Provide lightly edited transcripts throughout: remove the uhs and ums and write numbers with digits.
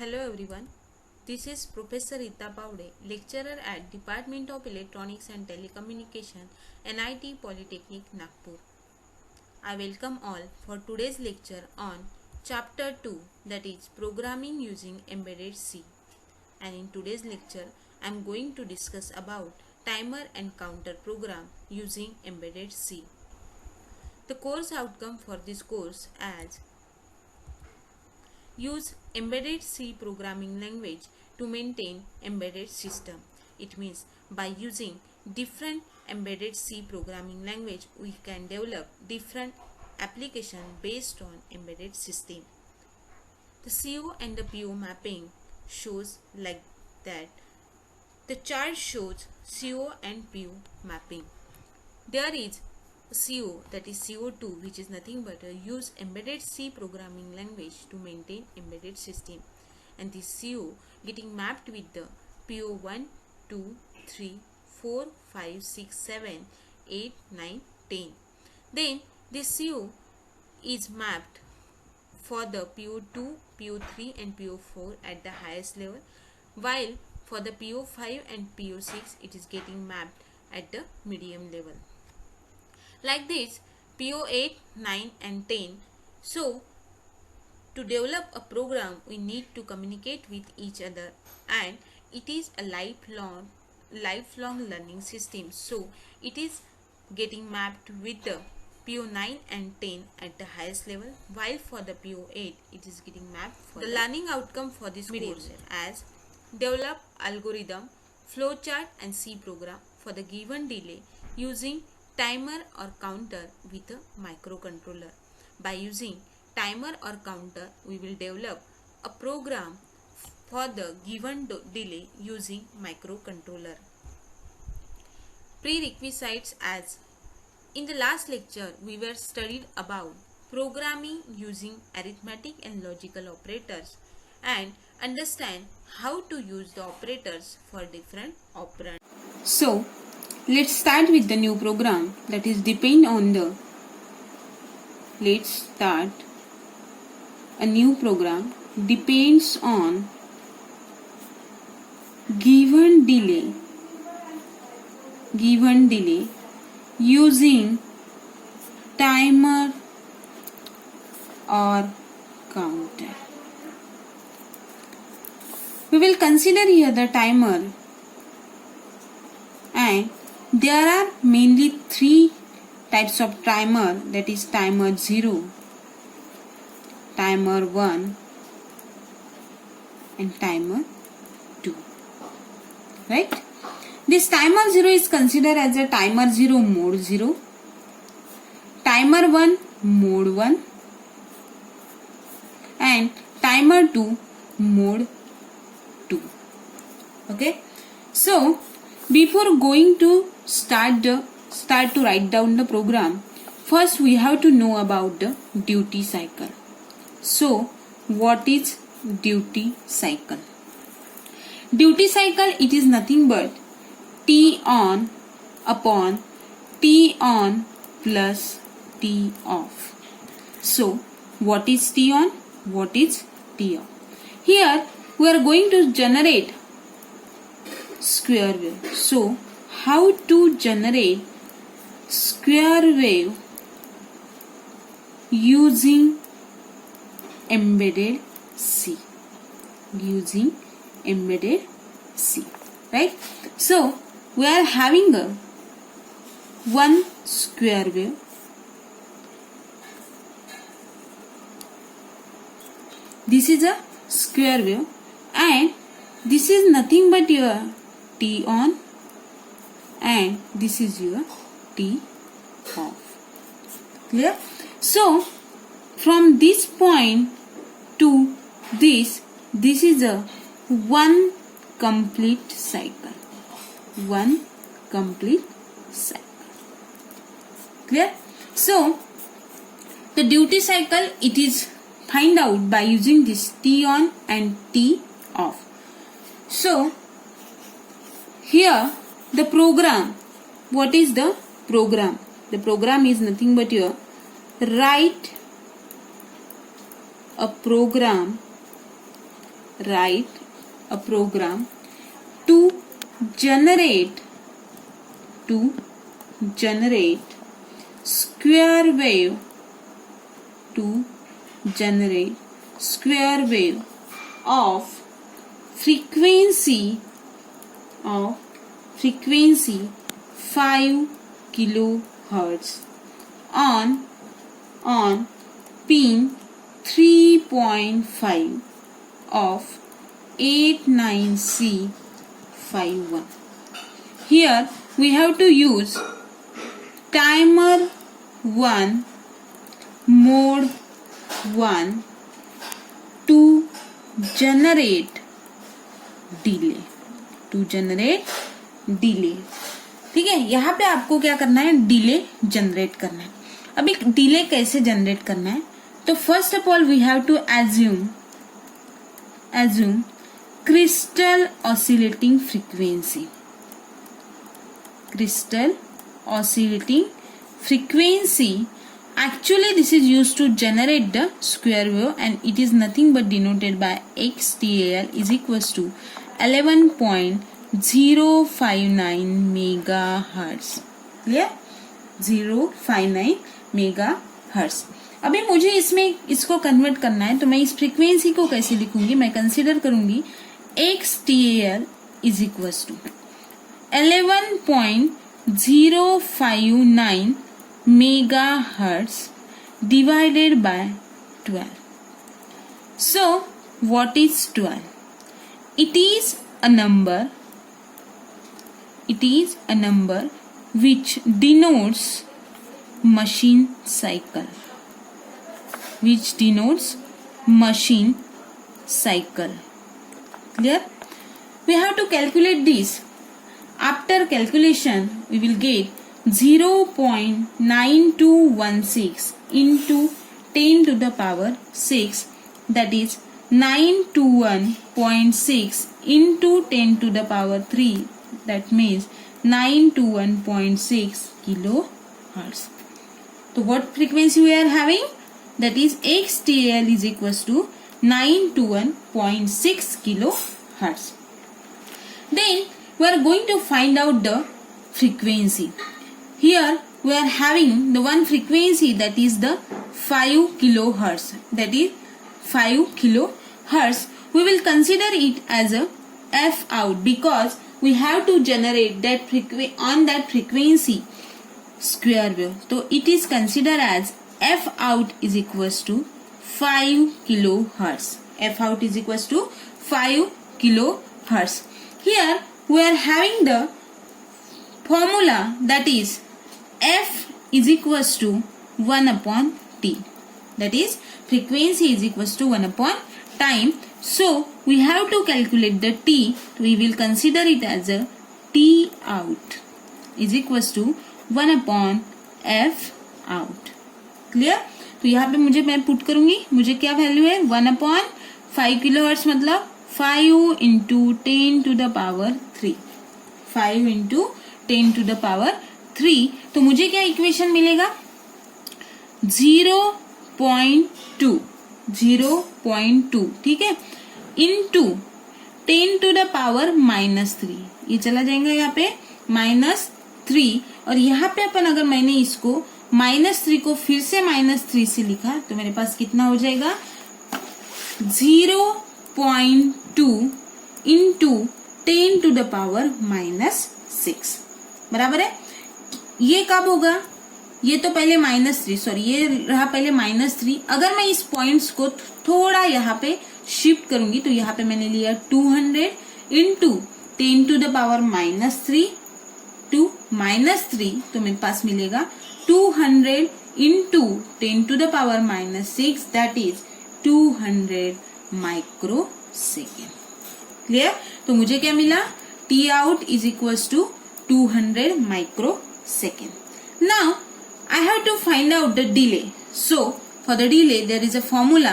Hello everyone, this is Professor Rita Pavde, lecturer at Department of Electronics and Telecommunication, NIT Polytechnic, Nagpur. I welcome all for today's lecture on Chapter 2, that is Programming Using Embedded C. And in today's lecture, I am going to discuss about timer and counter program using embedded C. The course outcome for this course as use embedded C programming language to maintain embedded system. It means by using different embedded C programming language, we can develop different application based on embedded system. The CO and the PO mapping shows like that. The chart shows CO and PO mapping. There is CO, that is CO2, which is nothing but a use embedded C programming language to maintain embedded system, and this CO getting mapped with the PO 1, 2, 3, 4, 5, 6, 7, 8, 9, 10. Then this CO is mapped for the PO2, PO3 and PO4 at the highest level, while for the PO5 and PO6 it is getting mapped at the medium level. Like this, PO8, 9 and 10. So, to develop a program, we need to communicate with each other, and it is a lifelong learning system. So, it is getting mapped with the PO9 and 10 at the highest level, while for the PO8, it is getting mapped for the learning outcome for this course as develop algorithm, flowchart and C program for the given delay using timer or counter with a microcontroller. By using timer or counter, we will develop a program for the given delay using microcontroller. Prerequisites as in the last lecture we were studied about programming using arithmetic and logical operators and understand how to use the operators for different operands. So, let's start with the new program that is depend on the let's start a new program depends on given delay using timer or counter. We will consider here the timer, and there are mainly three types of timer, that is timer 0, timer 1 and timer 2. Right? This timer 0 is considered as a timer 0 mode 0, timer 1 mode 1 and timer 2 mode 2. Okay? So, before going to start to write down the program, first we have to know about the duty cycle. So, what is duty cycle? Duty cycle, it is nothing but T on upon T on plus T off. So, what is T on? What is T off? Here, we are going to generate square wave. So, how to generate square wave using embedded C? Using embedded C, right? So, we are having a one square wave. This is a square wave, and this is nothing but your T on and this is your T off. Clear? So, from this point to this is a one complete cycle. One complete cycle. Clear? So, the duty cycle, it is find out by using this T on and T off. So, here the program, what is the program? The program is nothing but your write a program write a program to generate square wave of frequency 5 kilohertz on pin 3.5 of 89C51. Here we have to use timer 1 mode 1 to generate delay. ठीक है, यहाँ पे आपको क्या करना है, delay generate करना है. अभी डिले कैसे जनरेट करना है, तो first of all we have to assume crystal oscillating frequency. Actually this is used to generate the square wave and it is nothing but denoted by XTAL is equals to 11.059 megahertz. Clear? 059 megahertz. अभी मुझे इसमें इसको convert करना है, तो मैं इस frequency को कैसे लिखूंगी, मैं कंसीडर करूंगी XTAL is equals to 11.059 megahertz divided by 12. So what is 12? It is a number which denotes machine cycle. Clear? We have to calculate this. After calculation we will get 0.9216 into 10 to the power 6, that is 921.6 into 10 to the power 3, that means 921.6 kilohertz. So what frequency we are having? That is XTAL is equals to 921.6 kilohertz. Then we are going to find out the frequency. Here we are having the one frequency, that is the 5 kilohertz. That is 5 kilohertz. We will consider it as a F out because we have to generate that on that frequency square wave. So it is considered as F out is equals to 5 kilohertz. F out is equals to 5 kilohertz. Here we are having the formula, that is F is equals to 1 upon T. That is frequency is equals to 1 upon time. So we have to calculate the T. We will consider it as a T out is equals to 1 upon F out. Clear? तो यहाँ पे मैं put करूंगी, मुझे क्या value है, 1 upon 5 kilohertz मतलब 5 into 10 to the power 3. 5 into 10 to the power 3. तो मुझे क्या इक्वेशन मिलेगा, 0.2, ठीक है, इंटू 10 to the power -3. ये चला जाएगा यहाँ पे -3 और यहाँ पे अपन अगर मैंने इसको -3 को फिर से -3 से लिखा तो मेरे पास कितना हो जाएगा, 0.2 इंटू 10 to the power -6 बराबर है. ये कब होगा, ये तो पहले -3, ये रहा पहले -3. अगर मैं इस पॉइंट्स को थोड़ा यहाँ पे शिफ्ट करूंगी तो यहाँ पे मैंने लिया 200 into 10 to the power -3 to -3 तो मेरे पास मिलेगा 200 into 10 to the power -6, that is 200 microsecond. Clear? तो मुझे क्या मिला, T out is equals to 200 microsecond. Now I have to find out the delay. So for the delay there is a formula,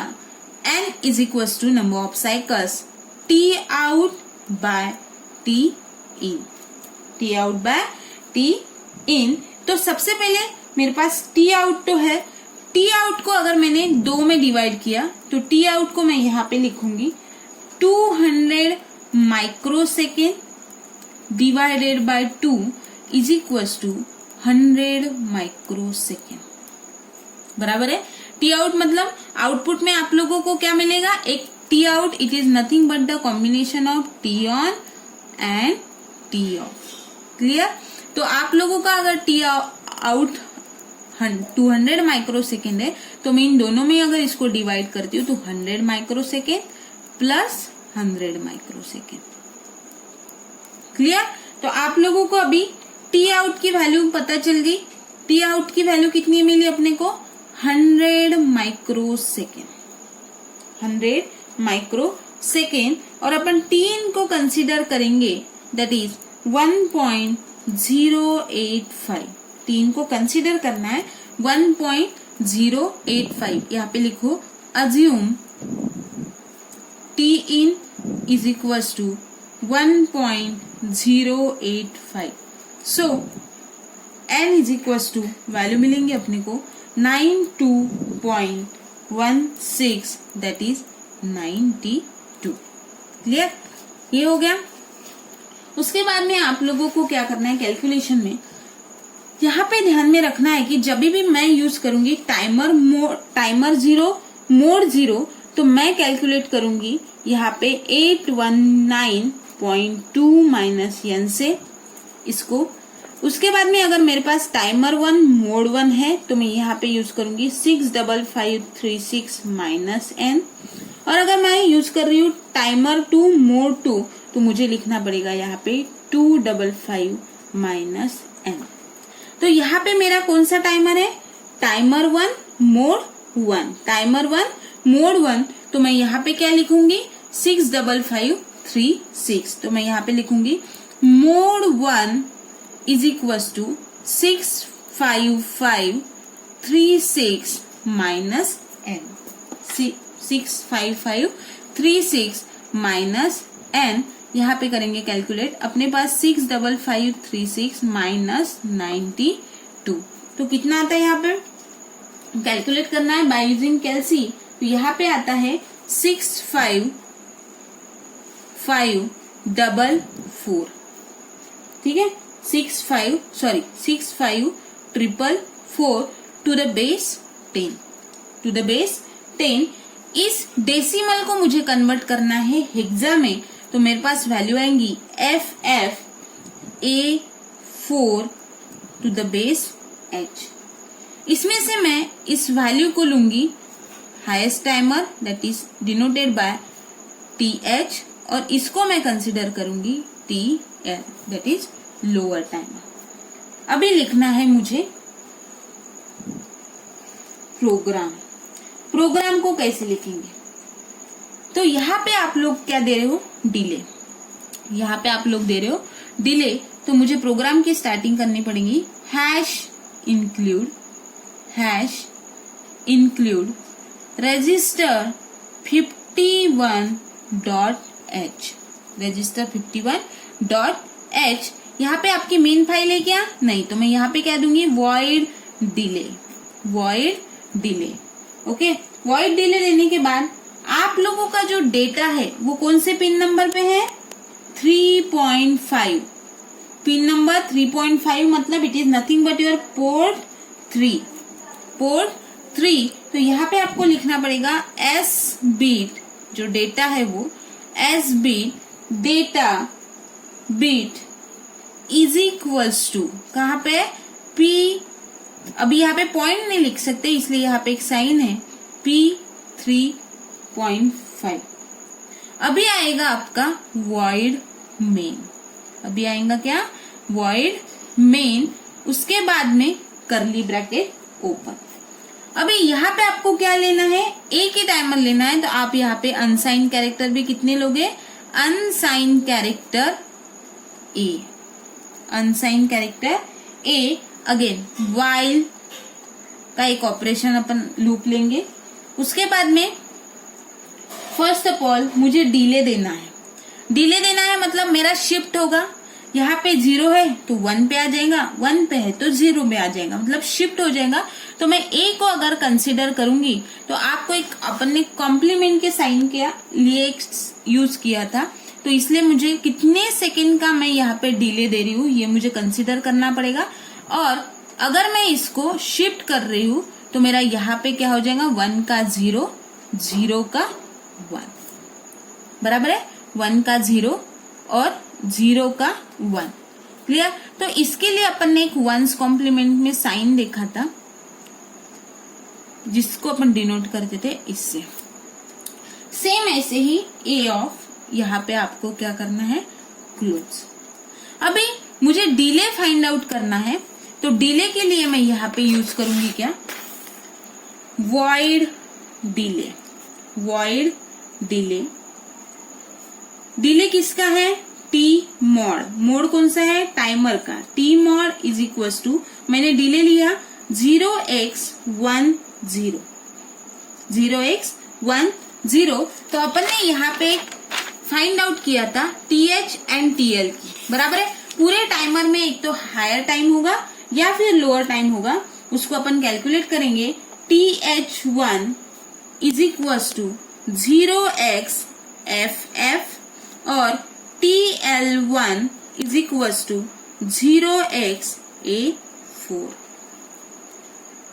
n is equals to number of cycles T out by T in. T out by T in. तो सबसे पहले मेरे पास T out तो है, T out को अगर मैंने 2 में डिवाइड किया तो T out को मैं यहाँ पे लिखूंगी 200 microsecond divided by 2 is equals to 100 microsecond बराबर है। टी आउट मतलब आउटपुट में आप लोगों को क्या मिलेगा, एक T out, it is nothing but the combination of T on and T of. Clear. तो आप लोगों का अगर टी आउट 200 माइक्रोसेकेंड है तो मैं इन दोनों में अगर इसको डिवाइड करती हूँ तो 100 माइक्रोसेकेंड प्लस 100 माइक्रोसेकेंड। क्लियर। तो आप लोगों को अभी टी आउट की वैल्यू पता चल गई। टी आउट की वैल्यू कितनी मिली अपने को, 100 माइक्रोसेकेंड, 100 माइक्रोसेकेंड। और अपन टी इन को कंसीडर करेंगे दैट इज 1.085। टी को कंसीडर करना है 1.085। यहाँ पे लिखो assume T in is equals to 1.085। So n is equals to value मिलेंगे अपने को 92.16 दैट इज 92। क्लियर। ये हो गया। उसके बाद में आप लोगों को क्या करना है कैलकुलेशन में, यहाँ पे ध्यान में रखना है कि जब भी मैं यूज करूंगी टाइमर 0 मोड 0 तो मैं कैलकुलेट करूंगी यहाँ पे 819.2 माइनस n से इसको। उसके बाद में अगर मेरे पास टाइमर 1 मोड 1 है तो मैं यहाँ पे यूज करूंगी 65536 माइनस n। और अगर मैं यूज कर रही हूँ टाइमर 2 मोड 2 तो मुझे लिखना पड़ेगा यहाँ पे 255 माइनस n। तो यहाँ पे मेरा कौन सा टाइमर है, टाइमर 1 मोड 1। टाइमर 1 मोड 1 तो मैं यहाँ पे क्या लिखूंगी 65536। तो मैं यहाँ पे लिखूंगी mode 1 is equals to 65536 minus n। 65536 minus n यहाँ पे करेंगे कैलकुलेट। अपने पास 65536 माइनस 92 तो कितना आता है, यहाँ पे कैलकुलेट करना है बाय यूजिंग कैलसी। तो यहाँ पे आता है 65544। ठीक है, 65444 to the base 10 to the base 10। इस डेसिमल को मुझे कन्वर्ट करना है हेक्सा में तो मेरे पास वैल्यू आएंगी FFA4 to the base H। इसमें से मैं इस वैल्यू को लूंगी highest timer that is denoted by TH और इसको मैं कंसिडर करूंगी TL that is lower timer. अभी लिखना है मुझे प्रोग्राम को कैसे लिखेंगे। तो यहाँ पे आप लोग क्या दे रहे हो, डिले। यहाँ पे आप लोग दे रहे हो डिले तो मुझे प्रोग्राम की स्टार्टिंग करनी पड़ेगी #include register 51.h register 51.h। यहाँ पे आपकी मेन फाइल है क्या, नहीं, तो मैं यहाँ पे क्या दूंगी void delay। Okay, void delay देने के बाद आप लोगों का जो डेटा है वो कौन से पिन नंबर पे है, 3.5। पिन नंबर 3.5 मतलब it is nothing but your port 3। तो यहाँ पे आपको लिखना पड़ेगा S बीट, जो डेटा है वो S bit data bit is equals to कहाँ पे P। अभी यहाँ पे पॉइंट नहीं लिख सकते इसलिए यहाँ पे एक साइन है P3.5। अभी आएगा आपका void main। अभी आएगा क्या, void main। उसके बाद में करली ब्रैकेट ओपन। अभी यहाँ पे आपको क्या लेना है, एक ही टाइमर लेना है तो आप यहाँ पे अनसाइन कैरेक्टर भी कितने लोगे, अनसाइन कैरेक्टर ए। अगेन वाइल का एक ऑपरेशन अपन लूप लेंगे। उसके बाद में फर्स्ट ऑफ ऑल मुझे डिले देना है मतलब मेरा शिफ्ट होगा। यहाँ पे 0 है तो 1 पे आ जाएगा, 1 पे है तो 0 पे आ जाएगा, मतलब शिफ्ट हो जाएगा। तो मैं ए को अगर कंसीडर करूंगी तो आपको एक अपन ने कॉम्प्लीमेंट के साइन के लिए एक यूज किया था, तो इसलिए मुझे कितने सेकंड का मैं यहाँ पे डिले दे रही हूँ ये मुझे कंसिडर करना पड़ेगा। और अगर मैं इसको शिफ्ट कर रही हूँ तो मेरा यहाँ पे क्या हो जाएगा, 1 का 0, 0 का 1, बराबर है, 1 का 0 और 0 का 1। क्लियर। तो इसके लिए अपन ने एक वंस कॉम्प्लीमेंट में साइन देखा था जिसको अपन डिनोट करते थे इससे। सेम ऐसे ही ए ऑफ यहाँ पे आपको क्या करना है, क्लोज। अभी मुझे डिले फाइंड आउट करना है, तो डिले के लिए मैं यहाँ पे यूज करूंगी क्या, void delay. Void delay, delay किसका है, टी मॉड। मोड कौन सा है, टाइमर का। T mod is equal to, मैंने डिले लिया 0x10, 0x10। तो अपन ने यहाँ पे फाइंड आउट किया था TH एंड TL की, बराबर है। पूरे टाइमर में एक तो हायर टाइम होगा या फिर लोअर टाइम होगा, उसको अपन कैलकुलेट करेंगे। TH1 is equal to 0xFF और TL1 is equal to 0xA4।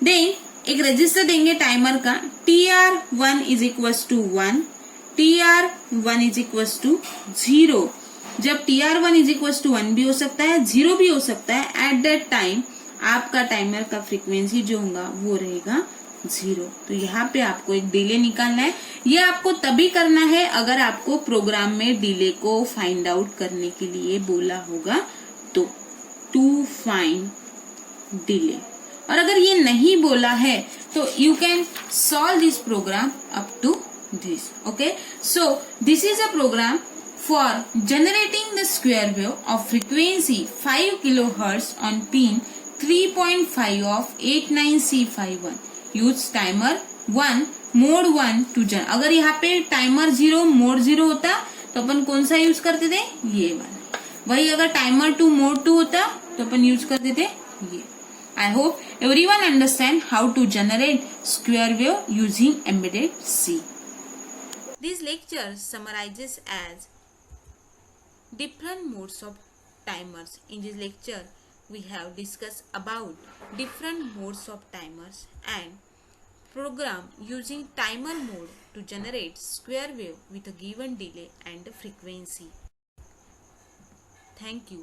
Then एक रजिस्टर देंगे टाइमर का, TR1 is equal to 1, TR1 is equal to 0। जब TR1 इज इक्वल टू 1 भी हो सकता है, 0 भी हो सकता है, एट दैट टाइम आपका टाइमर का फ्रीक्वेंसी जो होगा वो रहेगा 0। तो यहाँ पे आपको एक डिले निकालना है। ये आपको तभी करना है अगर आपको प्रोग्राम में डिले को फाइंड आउट करने के लिए बोला होगा तो, टू फाइंड डिले। और अगर ये नहीं बोला है तो you can solve this program up to this. Okay, so this is a program for generating the square wave of frequency 5 kilohertz on pin 3.5 of 89C51. Use timer 1 mode 1 to जन। अगर यहाँ पे टाइमर 0 मोड 0 होता तो अपन कौन सा use करते थे, ये वाला। वही अगर टाइमर 2 मोड 2 होता तो अपन यूज करते थे ये। I hope everyone understand how to generate square wave using embedded C. This lecture summarizes as different modes of timers. In this lecture, we have discussed about different modes of timers and program using timer mode to generate square wave with a given delay and frequency. Thank you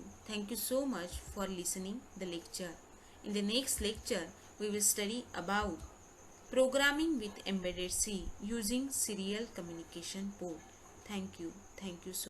so much for listening the lecture. In the next lecture, we will study about programming with embedded C using serial communication port. Thank you so much.